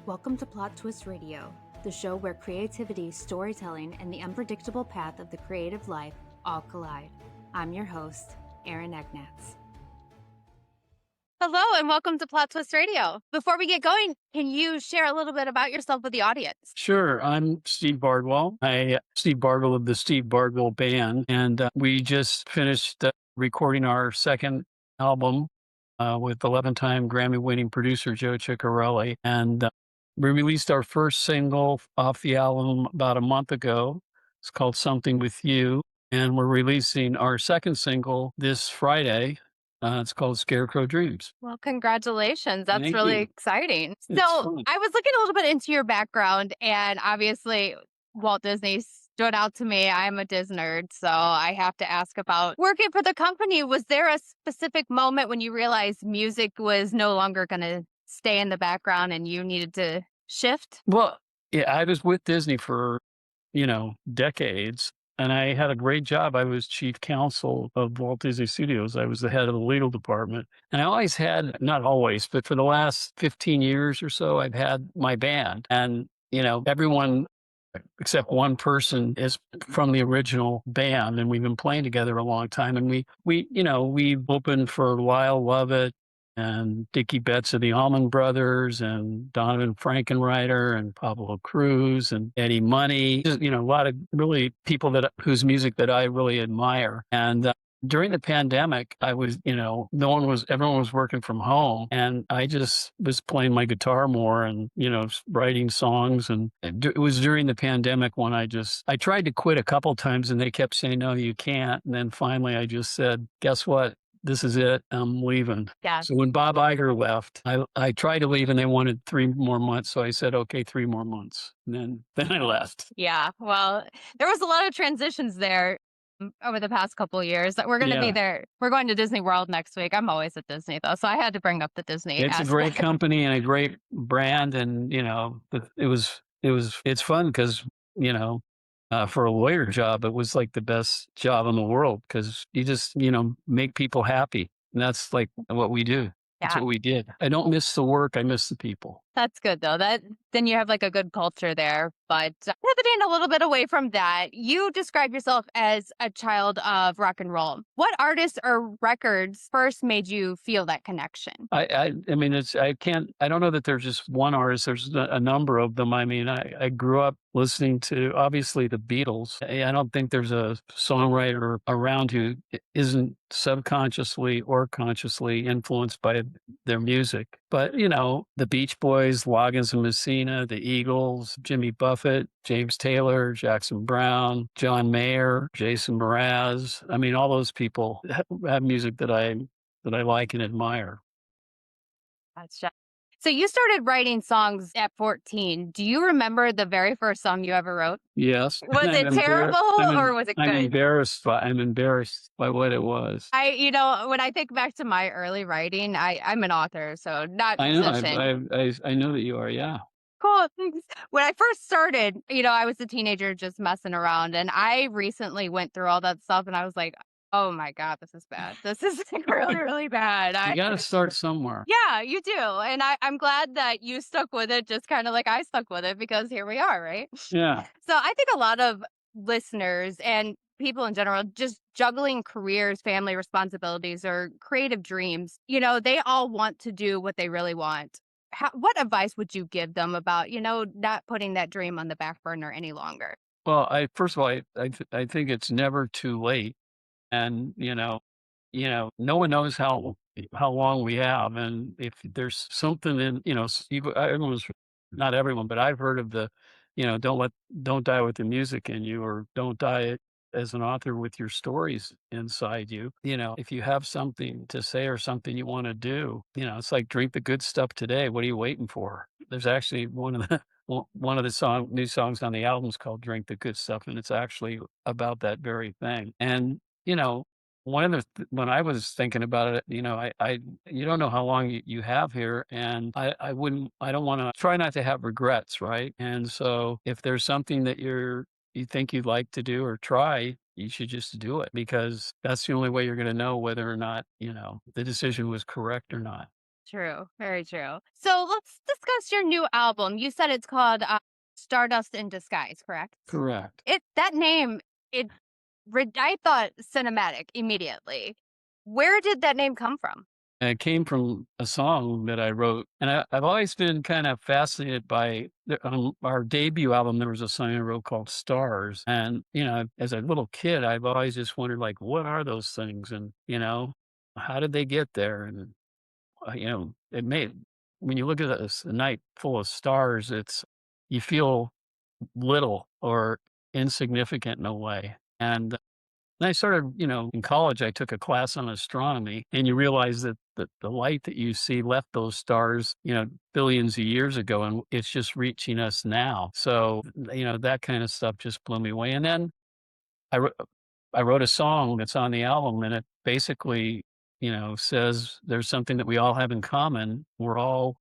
Welcome to Plot Twist Radio, the show where creativity, storytelling, and the unpredictable path of the creative life all collide. I'm your host, Erin Egnatz. Hello, and welcome to Plot Twist Radio. Before we get going, can you share a little bit about yourself with the audience? Sure. I'm Steve Bardwil. Steve Bardwil of the Steve Bardwil Band, and we just finished recording our second album with 11-time Grammy-winning producer Joe Chiccarelli, and we released our first single off the album about a month ago. It's called Something With You, and we're releasing our second single this Friday. It's called Scarecrow Dreams. Well, congratulations. That's Thank really you. exciting. It's So fun. I was looking a little bit into your background, and obviously Walt Disney stood out to me. I'm a Disney nerd, so I have to ask about working for the company. Was there a specific moment when you realized music was no longer going to stay in the background and you needed to shift? Well, yeah, I was with Disney for, decades, and I had a great job. I was chief counsel of Walt Disney Studios. I was the head of the legal department. And I always had, not always, but for the last 15 years or so, I've had my band. And, everyone except one person is from the original band, and we've been playing together a long time. And we opened for Lyle Lovett and Dickie Betts of the Allman Brothers and Donovan Frankenreiter and Pablo Cruz and Eddie Money. Just, a lot of really people whose music that I really admire. And during the pandemic, I was, everyone was working from home, and I just was playing my guitar more and, writing songs. And it was during the pandemic when I tried to quit a couple times, and they kept saying, no, you can't. And then finally I just said, guess what? This is it. I'm leaving. Yeah. So when Bob Iger left, I tried to leave, and they wanted 3 more months. So I said, okay, 3 more months. And then I left. Yeah. Well, there was a lot of transitions there over the past couple of years that we're going to be there. We're going to Disney World next week. I'm always at Disney though, so I had to bring up the Disney. It's a great company and a great brand, and it's fun because for a lawyer job, it was like the best job in the world because you just make people happy, and that's like what we do. That's what we did. I don't miss the work. I miss the people. That's good though. Then you have like a good culture there. But pivoting a little bit away from that, you describe yourself as a child of rock and roll. What artists or records first made you feel that connection? I mean, I don't know that there's just one artist. There's a number of them. I mean, I grew up listening to, obviously, the Beatles. I don't think there's a songwriter around who isn't subconsciously or consciously influenced by their music. But, the Beach Boys, Loggins and Messina, the Eagles, Jimmy Buffett, James Taylor, Jackson Browne, John Mayer, Jason Mraz. I mean, all those people have music that I like and admire. Gotcha. So you started writing songs at 14. Do you remember the very first song you ever wrote? Yes. Was it terrible or was it good? I'm embarrassed by what it was. When I think back to my early writing, I'm an author, so not musician. I know that you are, yeah. Cool. Thanks. When I first started, I was a teenager just messing around, and I recently went through all that stuff, and I was like, oh my God, this is bad. This is like really, really bad. You got to start somewhere. Yeah, you do. And I'm glad that you stuck with it, just kind of like I stuck with it, because here we are, right? Yeah. So I think a lot of listeners and people in general, just juggling careers, family responsibilities, or creative dreams, they all want to do what they really want. What advice would you give them about, not putting that dream on the back burner any longer? Well, first of all, I think it's never too late. And, no one knows how long we have. And if there's something in, not everyone, but I've heard of don't die with the music in you, or don't die as an author with your stories inside you. If you have something to say or something you want to do, it's like drink the good stuff today. What are you waiting for? There's actually one of the new songs on the album is called Drink the Good Stuff. And it's actually about that very thing. And, when I was thinking about it, you don't know how long you have here, and I don't want to try not to have regrets, right? And so if there's something that you think you'd like to do or try, you should just do it, because that's the only way you're going to know whether or not, the decision was correct or not. True, very true. So let's discuss your new album. You said it's called Stardust in Disguise, correct? Correct. That name, it I thought cinematic immediately. Where did that name come from? And it came from a song that I wrote, and I've always been kind of fascinated by our debut album. There was a song I wrote called "Stars," and as a little kid, I've always just wondered, like, what are those things, and how did they get there? And it made when you look at a night full of stars, you feel little or insignificant in a way, and I started, in college, I took a class on astronomy, and you realize that the light that you see left those stars, billions of years ago, and it's just reaching us now. So, that kind of stuff just blew me away. And then I wrote, I wrote a song that's on the album, and it basically, says there's something that we all have in common. We're all,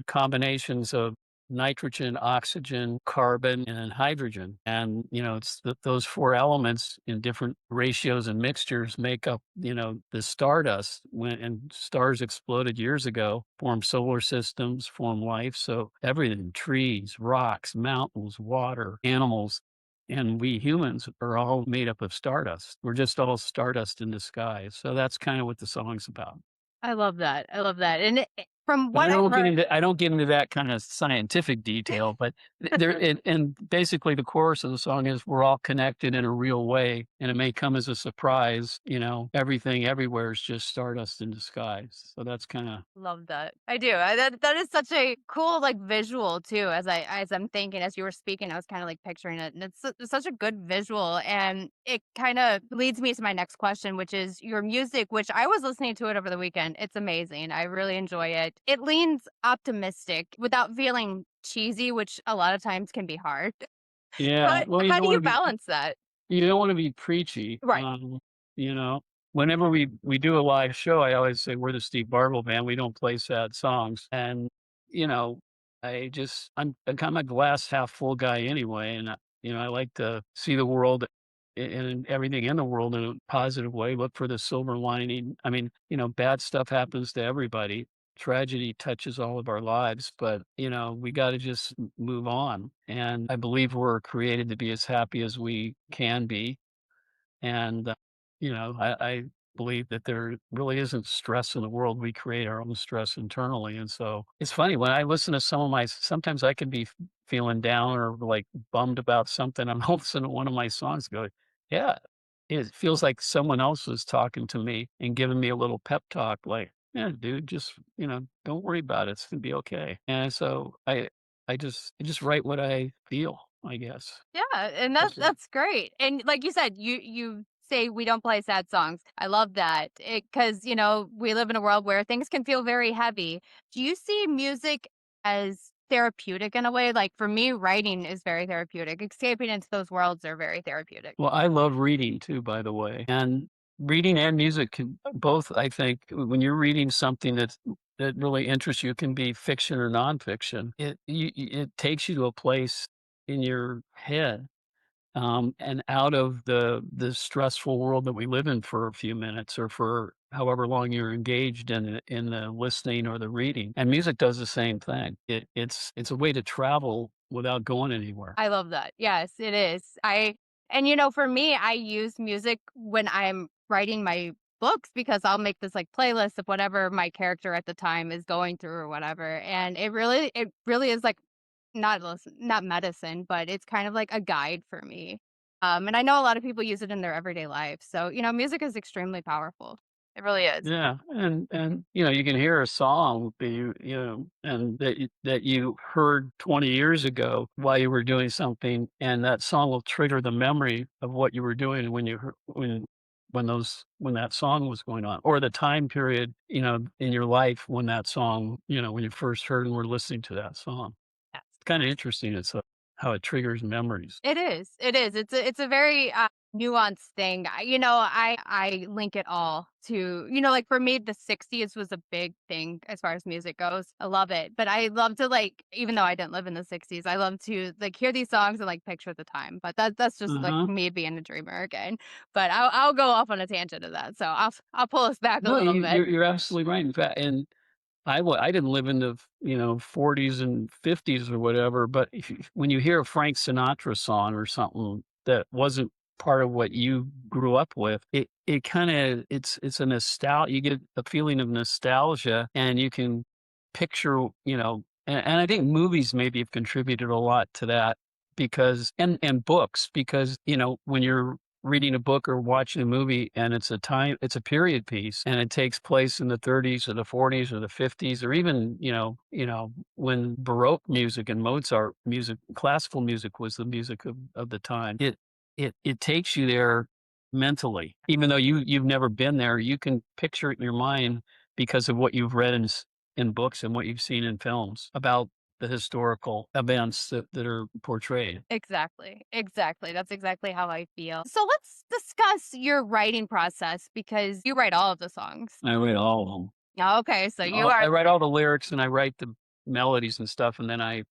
combinations of nitrogen, oxygen, carbon, and hydrogen. And, it's those four elements in different ratios and mixtures make up, the stardust. And stars exploded years ago, formed solar systems, formed life. So everything, trees, rocks, mountains, water, animals, and we humans are all made up of stardust. We're just all stardust in disguise. So that's kind of what the song's about. I love that. I love that. And from But what I've heard, I don't get into that kind of scientific detail, but and basically the chorus of the song is we're all connected in a real way, and it may come as a surprise, everything everywhere is just stardust in disguise. So that's kind of love that. I do. That is such a cool like visual too. As I'm thinking, as you were speaking, I was kind of like picturing it, and it's such a good visual, and it kind of leads me to my next question, which is your music. Which I was listening to it over the weekend. It's amazing. I really enjoy it. It leans optimistic without feeling cheesy, which a lot of times can be hard. yeah. But Well, how do you balance that? you don't want to be preachy. Right. You know, whenever we do a live show, I always say we're the Steve Bardwil Band. We don't play sad songs, and you know, I'm kind of a glass half full guy anyway, and I like to see the world and everything in the world in a positive way. Look for the silver lining. I mean, bad stuff happens to everybody. Tragedy touches all of our lives, but we got to just move on. And I believe we're created to be as happy as we can be, and, I believe that there really isn't stress in the world. We create our own stress internally. And so it's funny when I listen to sometimes I can be feeling down or like bummed about something. I'm listening to one of my songs go, yeah, it feels like someone else was talking to me and giving me a little pep talk like, yeah, dude, just, don't worry about it. It's going to be okay. And so I just write what I feel, I guess. Yeah, and that's great. And like you said, you say we don't play sad songs. I love that. Because we live in a world where things can feel very heavy. Do you see music as therapeutic in a way? Like for me, writing is very therapeutic. Escaping into those worlds are very therapeutic. Well, I love reading too, by the way, and reading and music can both, I think, when you're reading something that really interests you, it can be fiction or nonfiction. It takes you to a place in your head, and out of the stressful world that we live in for a few minutes or for however long you're engaged in the listening or the reading. And music does the same thing. It's a way to travel without going anywhere. I love that. Yes, it is. And for me, I use music when I'm writing my books because I'll make this like playlist of whatever my character at the time is going through or whatever. And it really is like not medicine, but it's kind of like a guide for me. And I know a lot of people use it in their everyday life. So, music is extremely powerful. It really is. Yeah, and you can hear a song that and that you heard 20 years ago while you were doing something, and that song will trigger the memory of what you were doing when you heard when that song was going on, or the time period, in your life when that song, when you first heard and were listening to that song. It's kinda interesting, how it triggers memories. It is. It is. It's a very nuanced thing. I link it all to like for me the '60s was a big thing as far as music goes. I love it, but I love to like even though I didn't live in the '60s, I love to like hear these songs and like picture the time. But that's just like Uh-huh. me being a dreamer again. But I'll go off on a tangent of that. So I'll pull us back a No, little bit. you're absolutely right, in fact, I didn't live in the, 40s and 50s or whatever, but when you hear a Frank Sinatra song or something that wasn't part of what you grew up with, it kinda it's a nostalgia. You get a feeling of nostalgia, and you can picture, and I think movies maybe have contributed a lot to that because and books, because, when you're reading a book or watching a movie and it's a period piece and it takes place in the 30s or the 40s or the 50s, or even, when Baroque music and Mozart music, classical music was the music of the time. It takes you there mentally. Even though you've never been there, you can picture it in your mind because of what you've read in books and what you've seen in films about the historical events that are portrayed. Exactly. Exactly. That's exactly how I feel. So let's discuss your writing process because you write all of the songs. I read all of them. Yeah, okay, so you are I write all the lyrics and I write the melodies and stuff, and then I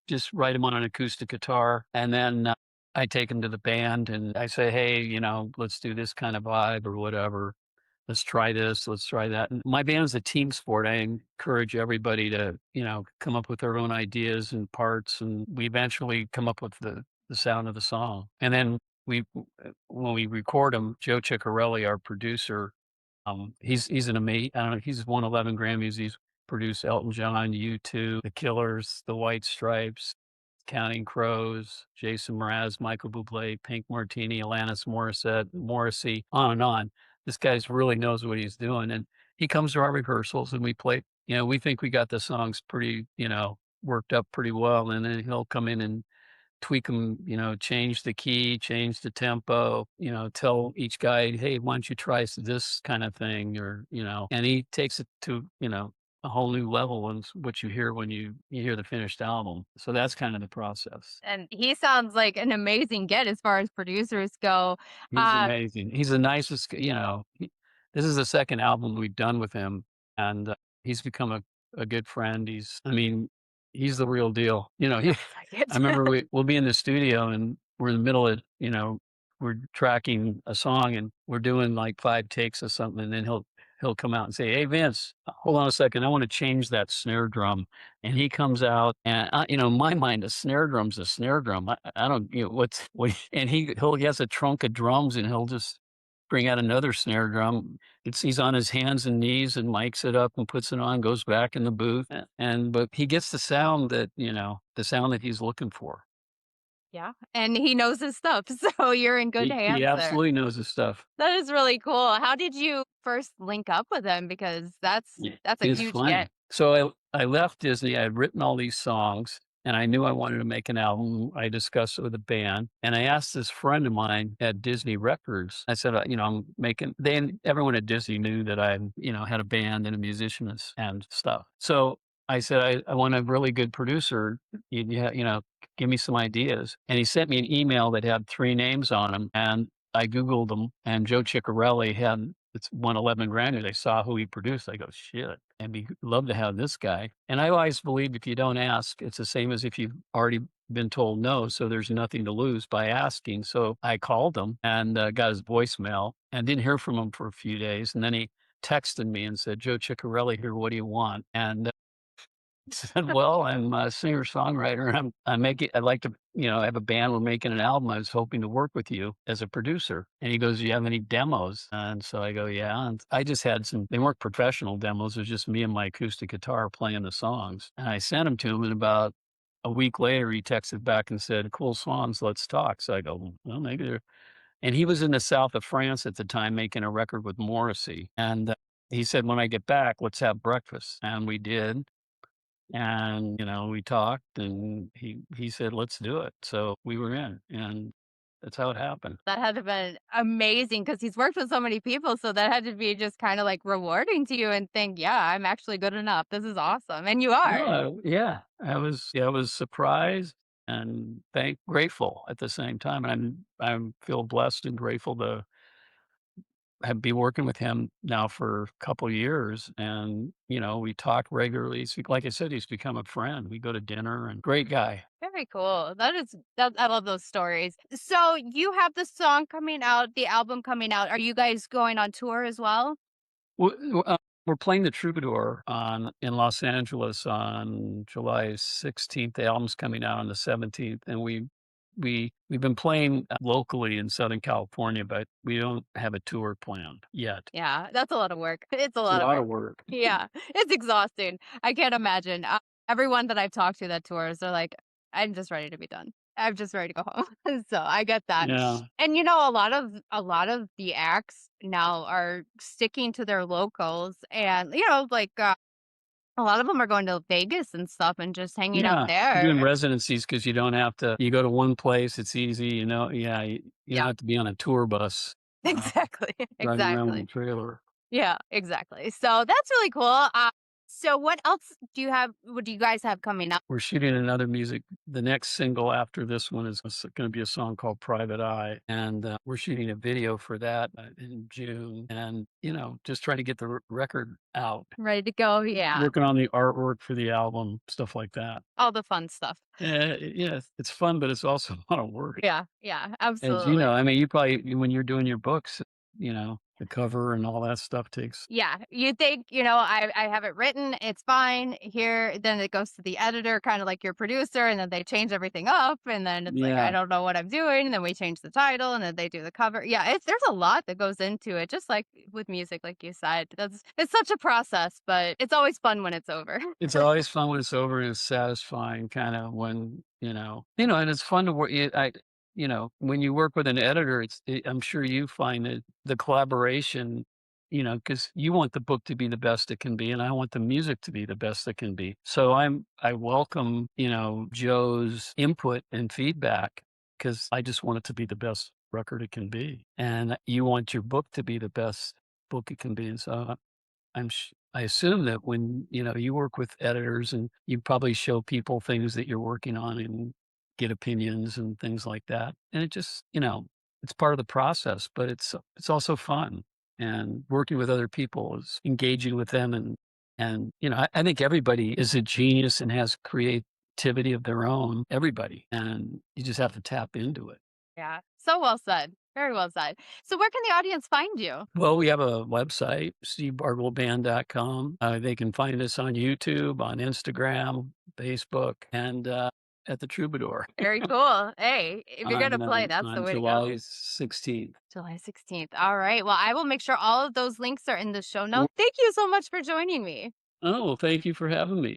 just write them on an acoustic guitar, and then, I take them to the band and I say, "Hey, let's do this kind of vibe or whatever. Let's try this, let's try that." And my band is a team sport. I encourage everybody to, come up with their own ideas and parts, and we eventually come up with the sound of the song. And then when we record them, Joe Chiccarelli, our producer, he's an amazing. I don't know. He's won 11 Grammys. He's produced Elton John, U2, The Killers, The White Stripes, Counting Crows, Jason Mraz, Michael Bublé, Pink Martini, Alanis Morissette, Morrissey, on and on. This guy's really knows what he's doing, and he comes to our rehearsals and we play. We think we got the songs pretty, worked up pretty well, and then he'll come in and tweak them, change the key, change the tempo, tell each guy, "Hey, why don't you try this kind of thing?" Or, and he takes it to, a whole new level, and it's what you hear when you hear the finished album. So that's kind of the process. and he sounds like an amazing get as far as producers go. He's Uh, amazing. He's the nicest, this is the second album we've done with him, and he's become a good friend. I mean, he's the real deal. like I it. remember we'll be in the studio and we're in the middle of, we're tracking a song and we're doing like 5 takes or something, and then he'll come out and say, "Hey Vince, hold on a second, I want to change that snare drum." And he comes out and in my mind, a snare drum's a snare drum. I don't, and he has a trunk of drums and he'll just bring out another snare drum. He's on his hands and knees and mics it up and puts it on, goes back in the booth, but he gets the sound that he's looking for. Yeah, and he knows his stuff, so you're in good He hands there. absolutely knows his stuff. That is really cool. How did you first link up with him? Because Yeah, that's a it's huge get. funny. So I left Disney. I had written all these songs, and I knew I wanted to make an album. I discussed it with a band, and I asked this friend of mine at Disney Records. I said, I'm making. Everyone at Disney knew that I, had a band and a musician and stuff. So I said, I want a really good producer. Give me some ideas. And he sent me an email that had 3 names on them, and I Googled them, and Joe Chiccarelli it's won 11 Grammys. I saw who he produced. I go, "Shit, and we love to have this guy." And I always believe if you don't ask, it's the same as if you've already been told no. So there's nothing to lose by asking. So I called him and got his voicemail and didn't hear from him for a few days. And then he texted me and said, "Joe Chiccarelli here. What do you want?" And said, "Well, I'm a singer-songwriter, and I'd like to, have a band. We're making an album. I was hoping to work with you as a producer." And he goes, "Do you have any demos?" And so I go, "Yeah." And I just had they weren't professional demos. It was just me and my acoustic guitar playing the songs. And I sent them to him, and about a week later, he texted back and said, "Cool songs. Let's talk." So I go, "Well, maybe they're," and he was in the south of France at the time making a record with Morrissey. And he said, "When I get back, let's have breakfast." And we did. And, we talked and he said, "Let's do it." So we were in, and that's how it happened. That had to have been amazing because he's worked with so many people, so that had to be just kinda, like, rewarding to you and think, "Yeah, I'm actually good enough. This is awesome." And you are. No, yeah, I was surprised and grateful at the same time. And I'm feel blessed and grateful to be working with him now for a couple of years, and, we talk regularly. Like I said, he's become a friend. We go to dinner, and great guy. Very cool. That I love those stories. So, you have the song coming out, the album coming out. Are you guys going on tour as well? W w we're playing the Troubadour in Los Angeles on July 16th. The album's coming out on the 17th, and we've been playing locally in Southern California, but we don't have a tour planned yet. Yeah, that's a lot of work. It's a It's a lot of lot work. of work. Yeah, it's exhausting. I can't imagine. Everyone that I've talked to that tours, they're like, "I'm just ready to be done. I'm just ready to go home." So I get that. Yeah. And a lot of the acts now are sticking to their locals, and like a lot of them are going to Vegas and stuff and just hanging out Yeah, doing there. residencies because you don't have to you go to one place, it's easy, yeah, you don't Yeah, have to be on a tour bus, exactly, driving around with a exactly. trailer. Yeah, exactly. So that's really cool. So what else do you have? What do you guys have coming up? We're shooting another music the next single after this one is gonna be a song called "Private Eye," and, we're shooting a video for that, in June and, just trying to get the record out, Ready to go? Yeah, working on the artwork for the album, stuff like that. all the fun stuff. Yeah, it's fun, but it's also a lot of work. Yeah, yeah, As absolutely. I mean, you probably when you're doing your books, the cover and all that stuff takes Yeah, you think, I have it written, it's fine. Here, then it goes to the editor, kind of like your producer, and then they change everything up, and then it's like, I yeah, don't know what I'm doing, and then we change the title, and then they do the cover. Yeah, there's a lot that goes into it, just like with music, like you said. It's such a process, but it's always fun when it's over. it's always fun when it's over and it's satisfying kinda when, and it's fun to work when you work with an editor, I'm sure you find that the collaboration, because you want the book to be the best it can be, and I want the music to be the best it can be. So I welcome, Joe's input and feedback because I just want it to be the best record it can be, and you want your book to be the best book it can be, and so I assume that when, you work with editors and you probably show people things that you're working on and get opinions and things like that. And it just, it's part of the process, but it's also fun. And working with other people is engaging with them and I think everybody is a genius and has creativity of their own, everybody. And you just have to tap into it. Yeah, so well said. Very well said. So where can the audience find you? Well, we have a website, stevebardwilband.com. They can find us on YouTube, on Instagram, Facebook, and at the Troubadour Very cool. Hey, if you're gonna play, that's the on way to July go. 16th. July 16th. All right. Well, I will make sure all of those links are in the show notes. Thank you so much for joining me. Oh, well, thank you for having me.